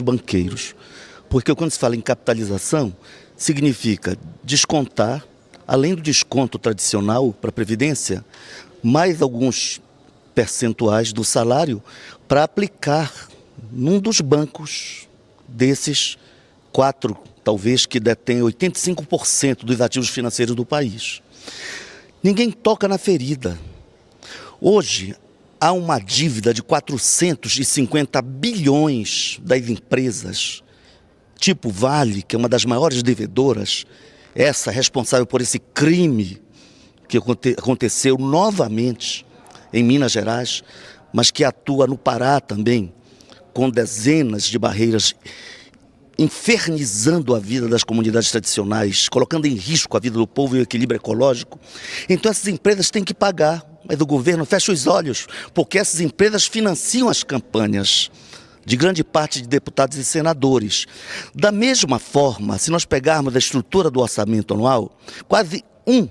banqueiros. Porque quando se fala em capitalização, significa descontar, além do desconto tradicional para a Previdência, mais alguns percentuais do salário para aplicar num dos bancos desses 4, talvez, que detêm 85% dos ativos financeiros do país. Ninguém toca na ferida. Hoje, há uma dívida de 450 bilhões das empresas, tipo Vale, que é uma das maiores devedoras, essa responsável por esse crime que aconteceu novamente em Minas Gerais, mas que atua no Pará também, com dezenas de barreiras, infernizando a vida das comunidades tradicionais, colocando em risco a vida do povo e o equilíbrio ecológico. Então essas empresas têm que pagar, mas o governo fecha os olhos, porque essas empresas financiam as campanhas de grande parte de deputados e senadores. Da mesma forma, se nós pegarmos a estrutura do orçamento anual, quase 1,2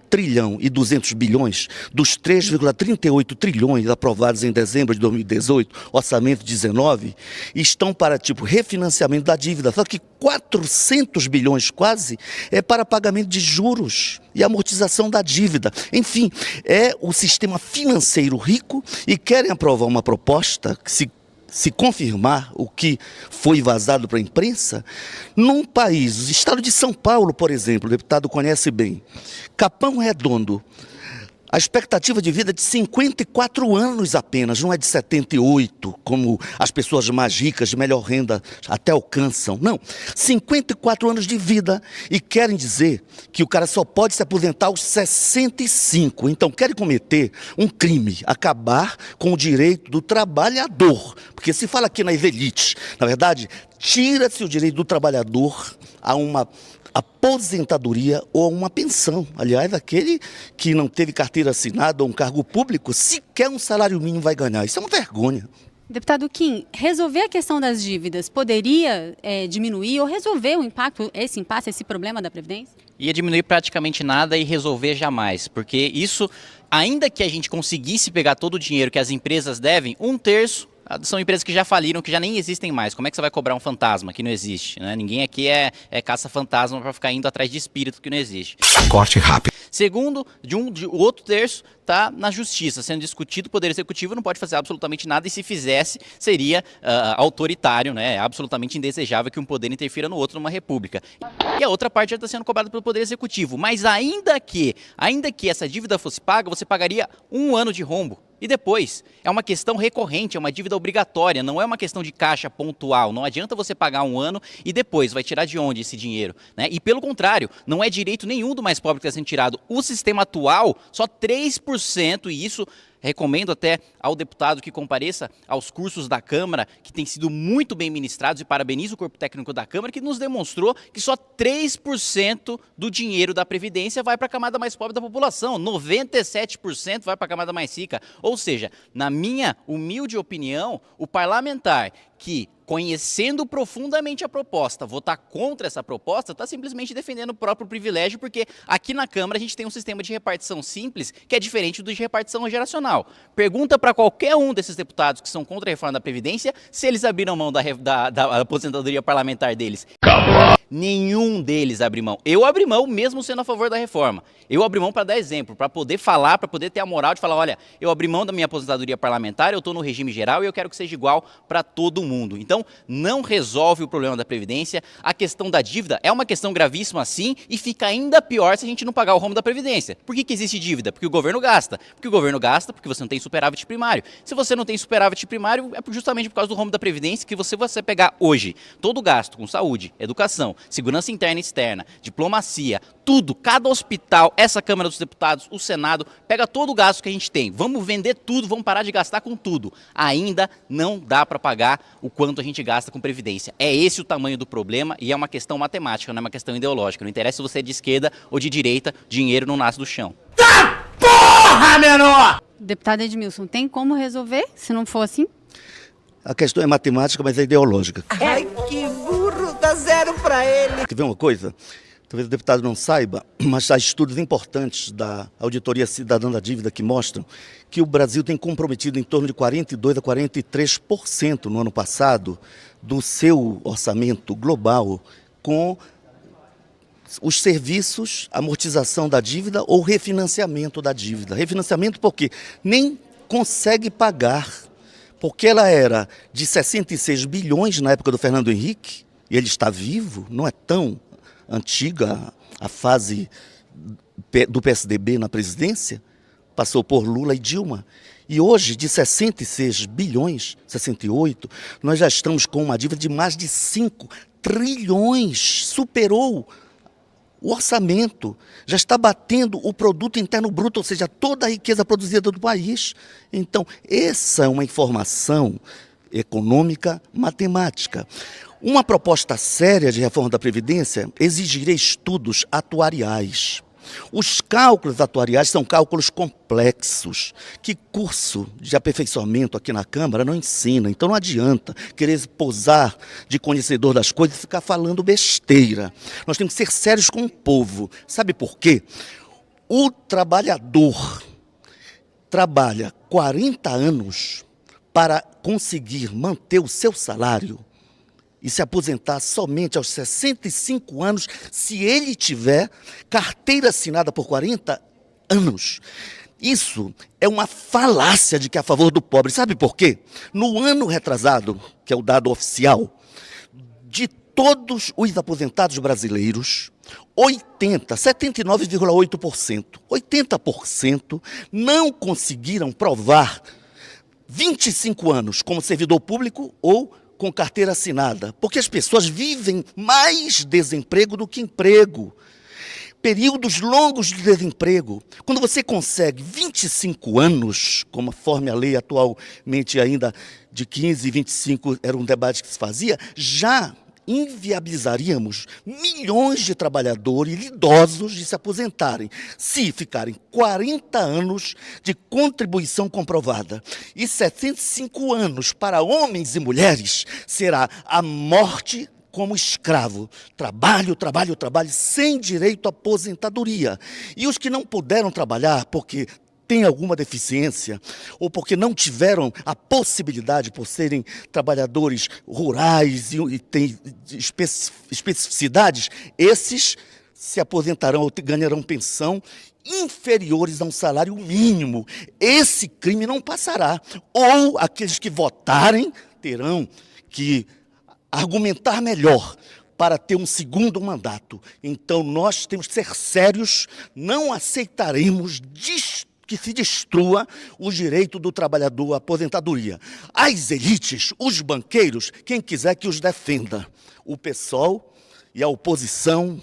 trilhões dos 3,38 trilhões aprovados em dezembro de 2018, orçamento 19, estão para refinanciamento da dívida. Só que 400 bilhões quase é para pagamento de juros e amortização da dívida. Enfim, é o sistema financeiro rico e querem aprovar uma proposta que se confirmar o que foi vazado para a imprensa, num país, o estado de São Paulo, por exemplo, o deputado conhece bem, Capão Redondo, a expectativa de vida é de 54 anos apenas, não é de 78, como as pessoas mais ricas, de melhor renda, até alcançam. Não, 54 anos de vida e querem dizer que o cara só pode se aposentar aos 65. Então, querem cometer um crime, acabar com o direito do trabalhador. Porque se fala aqui nas elites, na verdade, tira-se o direito do trabalhador a uma aposentadoria ou uma pensão. Aliás, aquele que não teve carteira assinada ou um cargo público, sequer um salário mínimo vai ganhar. Isso é uma vergonha. Deputado Kim, resolver a questão das dívidas poderia diminuir ou resolver o impacto, esse impasse, esse problema da Previdência? Ia diminuir praticamente nada e resolver jamais, porque isso, ainda que a gente conseguisse pegar todo o dinheiro que as empresas devem, 1/3 são empresas que já faliram, que já nem existem mais. Como é que você vai cobrar um fantasma que não existe, né? Ninguém aqui é caça-fantasma para ficar indo atrás de espírito que não existe. Corte rápido. Segundo, o outro terço está na justiça, sendo discutido. O Poder Executivo não pode fazer absolutamente nada e se fizesse seria autoritário, né? É absolutamente indesejável que um poder interfira no outro numa república. E a outra parte já está sendo cobrada pelo Poder Executivo. Mas ainda que essa dívida fosse paga, você pagaria 1 ano de rombo. E depois, é uma questão recorrente, é uma dívida obrigatória, não é uma questão de caixa pontual. Não adianta você pagar 1 ano e depois vai tirar de onde esse dinheiro, né? E pelo contrário, não é direito nenhum do mais pobre que está sendo tirado. O sistema atual, só 3%, e isso recomendo até ao deputado que compareça aos cursos da Câmara, que têm sido muito bem ministrados, e parabenizo o corpo técnico da Câmara, que nos demonstrou que só 3% do dinheiro da Previdência vai para a camada mais pobre da população, 97% vai para a camada mais rica. Ou seja, na minha humilde opinião, o parlamentar que, conhecendo profundamente a proposta, votar contra essa proposta, está simplesmente defendendo o próprio privilégio, porque aqui na Câmara a gente tem um sistema de repartição simples que é diferente do de repartição geracional. Pergunta para qualquer um desses deputados que são contra a reforma da Previdência se eles abriram mão da aposentadoria parlamentar deles. Nenhum deles abre mão. Eu abri mão mesmo sendo a favor da reforma. Eu abri mão para dar exemplo, para poder falar, para poder ter a moral de falar, olha, eu abri mão da minha aposentadoria parlamentar, eu estou no regime geral e eu quero que seja igual para todo mundo. Então, não resolve o problema da Previdência. A questão da dívida é uma questão gravíssima sim e fica ainda pior se a gente não pagar o rombo da Previdência. Por que existe dívida? Porque o governo gasta. Porque o governo gasta porque você não tem superávit primário. Se você não tem superávit primário, é justamente por causa do rombo da Previdência que você pegar hoje todo o gasto com saúde, educação, segurança interna e externa, diplomacia, tudo, cada hospital, essa Câmara dos Deputados, o Senado, pega todo o gasto que a gente tem. Vamos vender tudo, vamos parar de gastar com tudo. Ainda não dá para pagar o quanto a gente gasta com Previdência. É esse o tamanho do problema e é uma questão matemática, não é uma questão ideológica. Não interessa se você é de esquerda ou de direita, dinheiro não nasce do chão. Tá porra, menor! Deputado Edmilson, tem como resolver se não for assim? A questão é matemática, mas é ideológica. Ai, que burro, dá 0 para ele. Quer ver uma coisa? Talvez o deputado não saiba, mas há estudos importantes da Auditoria Cidadã da Dívida que mostram que o Brasil tem comprometido em torno de 42% a 43% no ano passado do seu orçamento global com os serviços, amortização da dívida ou refinanciamento da dívida. Refinanciamento porque nem consegue pagar, porque ela era de 66 bilhões na época do Fernando Henrique, e ele está vivo, não é tão antiga a fase do PSDB na presidência, passou por Lula e Dilma. E hoje, de 66 bilhões, 68, nós já estamos com uma dívida de mais de 5 trilhões, superou o orçamento, já está batendo o produto interno bruto, ou seja, toda a riqueza produzida do país. Então, essa é uma informação econômica matemática. Uma proposta séria de reforma da Previdência exigiria estudos atuariais. Os cálculos atuariais são cálculos complexos, que curso de aperfeiçoamento aqui na Câmara não ensina. Então não adianta querer posar de conhecedor das coisas e ficar falando besteira. Nós temos que ser sérios com o povo. Sabe por quê? O trabalhador trabalha 40 anos para conseguir manter o seu salário e se aposentar somente aos 65 anos, se ele tiver carteira assinada por 40 anos. Isso é uma falácia de que é a favor do pobre. Sabe por quê? No ano retrasado, que é o dado oficial, de todos os aposentados brasileiros, 79,8%, 80% não conseguiram provar 25 anos como servidor público ou com carteira assinada, porque as pessoas vivem mais desemprego do que emprego. Períodos longos de desemprego. Quando você consegue 25 anos, conforme a lei atualmente ainda de 15 e 25 era um debate que se fazia, já inviabilizaríamos milhões de trabalhadores idosos de se aposentarem, se ficarem 40 anos de contribuição comprovada. E 75 anos para homens e mulheres será a morte como escravo. Trabalho, trabalho, trabalho, sem direito à aposentadoria. E os que não puderam trabalhar porque têm alguma deficiência ou porque não tiveram a possibilidade por serem trabalhadores rurais e têm especificidades, esses se aposentarão ou ganharão pensão inferiores a um salário mínimo. Esse crime não passará. Ou aqueles que votarem terão que argumentar melhor para ter um segundo mandato. Então nós temos que ser sérios, não aceitaremos que se destrua o direito do trabalhador à aposentadoria. As elites, os banqueiros, quem quiser que os defenda. O PSOL e a oposição,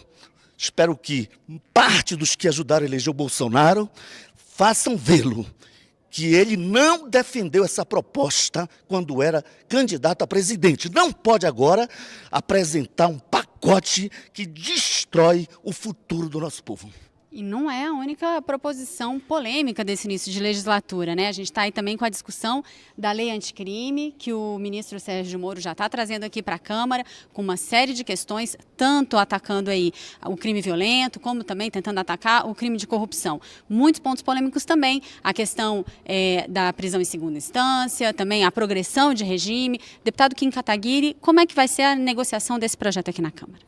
espero que parte dos que ajudaram a eleger o Bolsonaro façam vê-lo, que ele não defendeu essa proposta quando era candidato a presidente. Não pode agora apresentar um pacote que destrói o futuro do nosso povo. E não é a única proposição polêmica desse início de legislatura, né? A gente está aí também com a discussão da lei anticrime, que o ministro Sérgio Moro já está trazendo aqui para a Câmara, com uma série de questões, tanto atacando aí o crime violento, como também tentando atacar o crime de corrupção. Muitos pontos polêmicos também, a questão da prisão em segunda instância, também a progressão de regime. Deputado Kim Kataguiri, como é que vai ser a negociação desse projeto aqui na Câmara?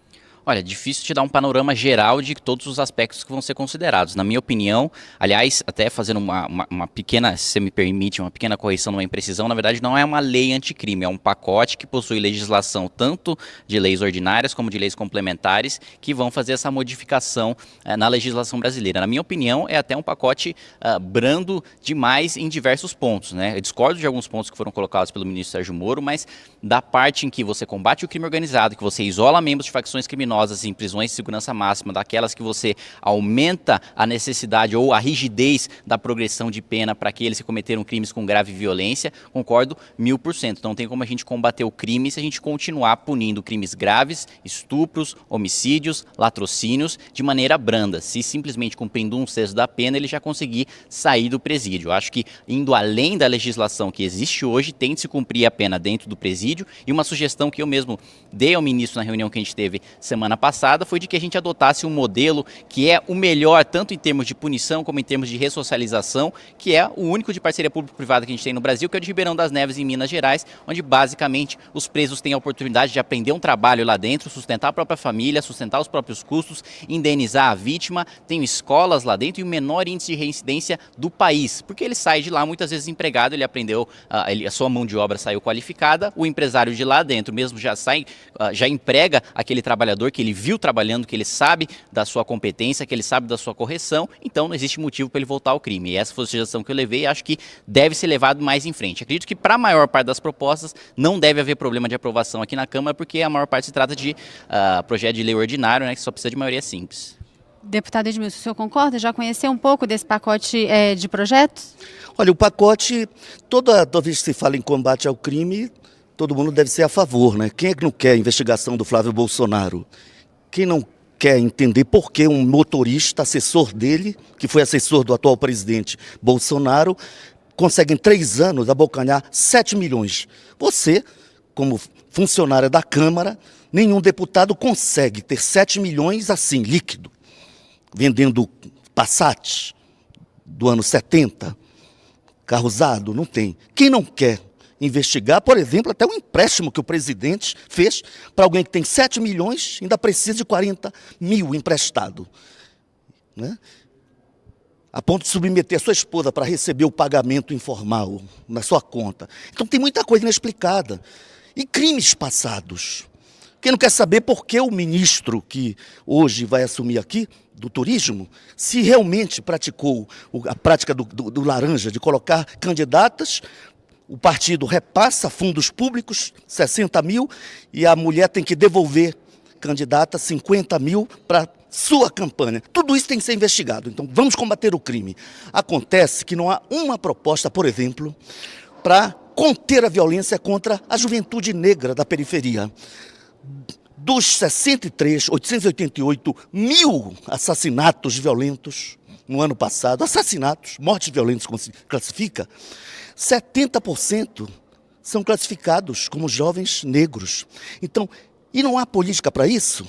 Olha, difícil te dar um panorama geral de todos os aspectos que vão ser considerados. Na minha opinião, aliás, até fazendo uma pequena, se você me permite, uma pequena correção, numa imprecisão, na verdade não é uma lei anticrime, é um pacote que possui legislação tanto de leis ordinárias como de leis complementares que vão fazer essa modificação na legislação brasileira. Na minha opinião, é até um pacote brando demais em diversos pontos, né? Eu discordo de alguns pontos que foram colocados pelo ministro Sérgio Moro, mas da parte em que você combate o crime organizado, que você isola membros de facções criminosas em prisões de segurança máxima, daquelas que você aumenta a necessidade ou a rigidez da progressão de pena para aqueles que cometeram crimes com grave violência, concordo 1000%. Não tem como a gente combater o crime se a gente continuar punindo crimes graves, estupros, homicídios, latrocínios de maneira branda. Se simplesmente cumprindo 1/6 da pena ele já conseguir sair do presídio. Eu acho que indo além da legislação que existe hoje, tem de se cumprir a pena dentro do presídio, e uma sugestão que eu mesmo dei ao ministro na reunião que a gente teve semana semana passada foi de que a gente adotasse um modelo que é o melhor, tanto em termos de punição como em termos de ressocialização, que é o único de parceria público-privada que a gente tem no Brasil, que é o de Ribeirão das Neves, em Minas Gerais, onde basicamente os presos têm a oportunidade de aprender um trabalho lá dentro, sustentar a própria família, sustentar os próprios custos, indenizar a vítima, tem escolas lá dentro e o menor índice de reincidência do país, porque ele sai de lá muitas vezes empregado, ele aprendeu, a sua mão de obra saiu qualificada, o empresário de lá dentro mesmo já sai, já emprega aquele trabalhador que ele viu trabalhando, que ele sabe da sua competência, que ele sabe da sua correção, então não existe motivo para ele voltar ao crime. E essa foi a sugestão que eu levei e acho que deve ser levado mais em frente. Acredito que para a maior parte das propostas não deve haver problema de aprovação aqui na Câmara, porque a maior parte se trata de projeto de lei ordinário, né, que só precisa de maioria simples. Deputado Edmilson, o senhor concorda? Já conheceu um pouco desse pacote de projetos? Olha, o pacote, toda vez que se fala em combate ao crime, todo mundo deve ser a favor, né? Quem é que não quer a investigação do Flávio Bolsonaro? Quem não quer entender por que um motorista, assessor dele, que foi assessor do atual presidente Bolsonaro, consegue em 3 anos abocanhar 7 milhões? Você, como funcionária da Câmara, nenhum deputado consegue ter 7 milhões assim, líquido, vendendo Passat do ano 70, carro usado, não tem. Quem não quer investigar, por exemplo, até o empréstimo que o presidente fez para alguém que tem 7 milhões, ainda precisa de 40 mil emprestado, né? A ponto de submeter a sua esposa para receber o pagamento informal na sua conta. Então tem muita coisa inexplicada. E crimes passados. Quem não quer saber por que o ministro que hoje vai assumir aqui, do turismo, se realmente praticou a prática do laranja, de colocar candidatas, o partido repassa fundos públicos, 60 mil, e a mulher tem que devolver candidata 50 mil para sua campanha. Tudo isso tem que ser investigado. Então vamos combater o crime. Acontece que não há uma proposta, por exemplo, para conter a violência contra a juventude negra da periferia. Dos 888 mil assassinatos violentos no ano passado, assassinatos, mortes violentas como se classifica, 70% são classificados como jovens negros. Então, e não há política para isso?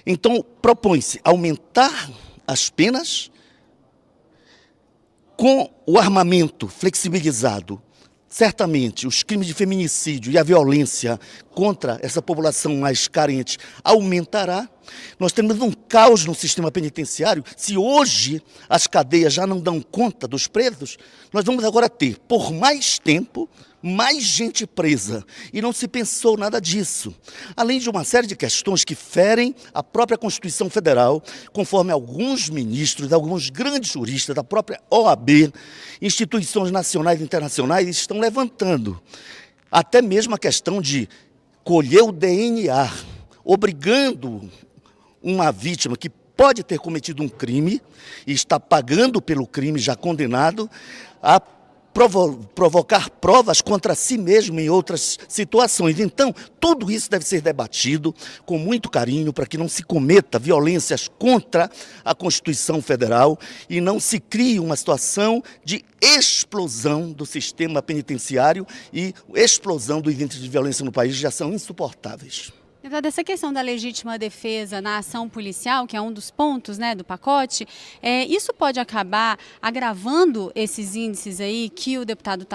Então, propõe-se aumentar as penas com o armamento flexibilizado. Certamente, os crimes de feminicídio e a violência contra essa população mais carente aumentará. Nós temos um caos no sistema penitenciário. Se hoje as cadeias já não dão conta dos presos, nós vamos agora ter, por mais tempo, mais gente presa. E não se pensou nada disso. Além de uma série de questões que ferem a própria Constituição Federal, conforme alguns ministros, alguns grandes juristas da própria OAB, instituições nacionais e internacionais estão levantando. Até mesmo a questão de colher o DNA, obrigando uma vítima que pode ter cometido um crime e está pagando pelo crime já condenado a provocar provas contra si mesmo em outras situações. Então, tudo isso deve ser debatido com muito carinho para que não se cometa violências contra a Constituição Federal e não se crie uma situação de explosão do sistema penitenciário e explosão dos índices de violência no país, que já são insuportáveis. Deputado, essa questão da legítima defesa na ação policial, que é um dos pontos, né, do pacote, isso pode acabar agravando esses índices aí que o deputado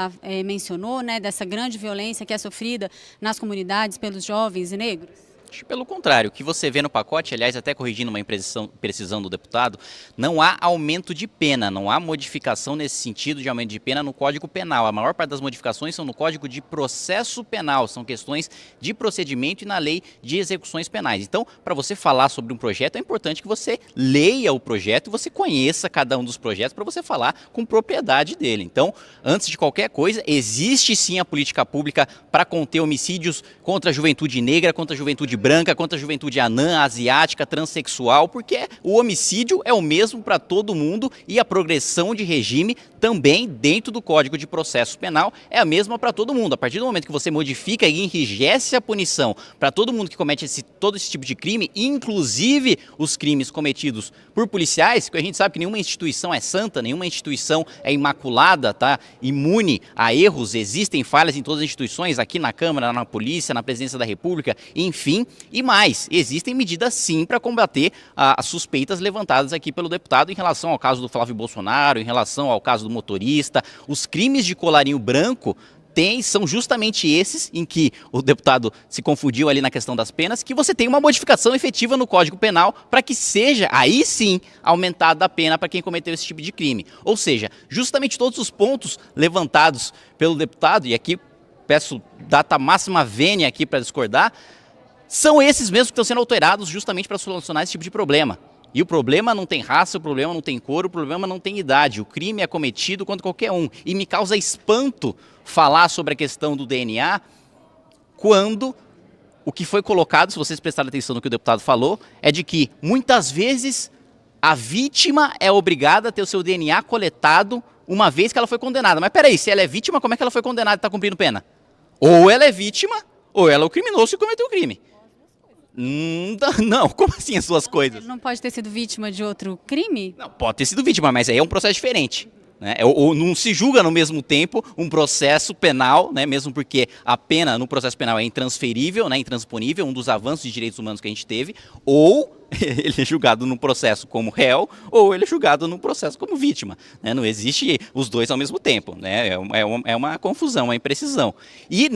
mencionou, né, dessa grande violência que é sofrida nas comunidades pelos jovens e negros? Pelo contrário, o que você vê no pacote, aliás, até corrigindo uma imprecisão do deputado, não há aumento de pena, não há modificação nesse sentido de aumento de pena no Código Penal. A maior parte das modificações são no Código de Processo Penal, são questões de procedimento e na lei de execuções penais. Então, para você falar sobre um projeto, é importante que você leia o projeto e você conheça cada um dos projetos para você falar com propriedade dele. Então, antes de qualquer coisa, existe sim a política pública para conter homicídios contra a juventude negra, contra a juventude branca, contra a juventude anã, asiática, transexual, porque o homicídio é o mesmo para todo mundo e a progressão de regime também dentro do Código de Processo Penal é a mesma para todo mundo. A partir do momento que você modifica e enrijece a punição para todo mundo que comete todo esse tipo de crime, inclusive os crimes cometidos por policiais, que a gente sabe que nenhuma instituição é santa, nenhuma instituição é imaculada, tá? Imune a erros, existem falhas em todas as instituições, aqui na Câmara, na Polícia, na Presidência da República, enfim. mesmo. E mais, existem medidas sim para combater as suspeitas levantadas aqui pelo deputado em relação ao caso do Flávio Bolsonaro, em relação ao caso do motorista. Os crimes de colarinho branco são justamente esses em que o deputado se confundiu ali na questão das penas, que você tem uma modificação efetiva no Código Penal para que seja, aí sim, aumentada a pena para quem cometeu esse tipo de crime. Ou seja, justamente todos os pontos levantados pelo deputado, e aqui peço data máxima vênia aqui para discordar, são esses mesmos que estão sendo alterados justamente para solucionar esse tipo de problema. E o problema não tem raça, o problema não tem cor, o problema não tem idade. O crime é cometido contra qualquer um. E me causa espanto falar sobre a questão do DNA quando o que foi colocado, se vocês prestarem atenção no que o deputado falou, é de que muitas vezes a vítima é obrigada a ter o seu DNA coletado uma vez que ela foi condenada. Mas peraí, se ela é vítima, como é que ela foi condenada e está cumprindo pena? Ou ela é vítima, ou ela é o criminoso que cometeu o crime. Não, como assim as suas coisas? Ele não pode ter sido vítima de outro crime? Não, pode ter sido vítima, mas aí é um processo diferente. Né? Ou não se julga no mesmo tempo um processo penal, né? Mesmo porque a pena no processo penal é intransferível, né? Intransponível, um dos avanços de direitos humanos que a gente teve, ou ele é julgado num processo como réu, ou ele é julgado num processo como vítima. Né? Não existe os dois ao mesmo tempo. Né? É uma confusão, uma imprecisão. E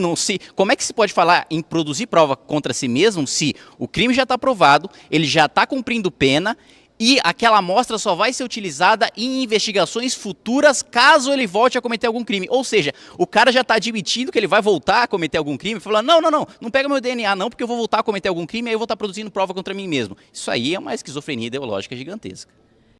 como é que se pode falar em produzir prova contra si mesmo se o crime já está provado, ele já está cumprindo pena, e aquela amostra só vai ser utilizada em investigações futuras caso ele volte a cometer algum crime. Ou seja, o cara já está admitindo que ele vai voltar a cometer algum crime, falando, não pega meu DNA não, porque eu vou voltar a cometer algum crime e aí eu vou estar produzindo prova contra mim mesmo. Isso aí é uma esquizofrenia ideológica gigantesca.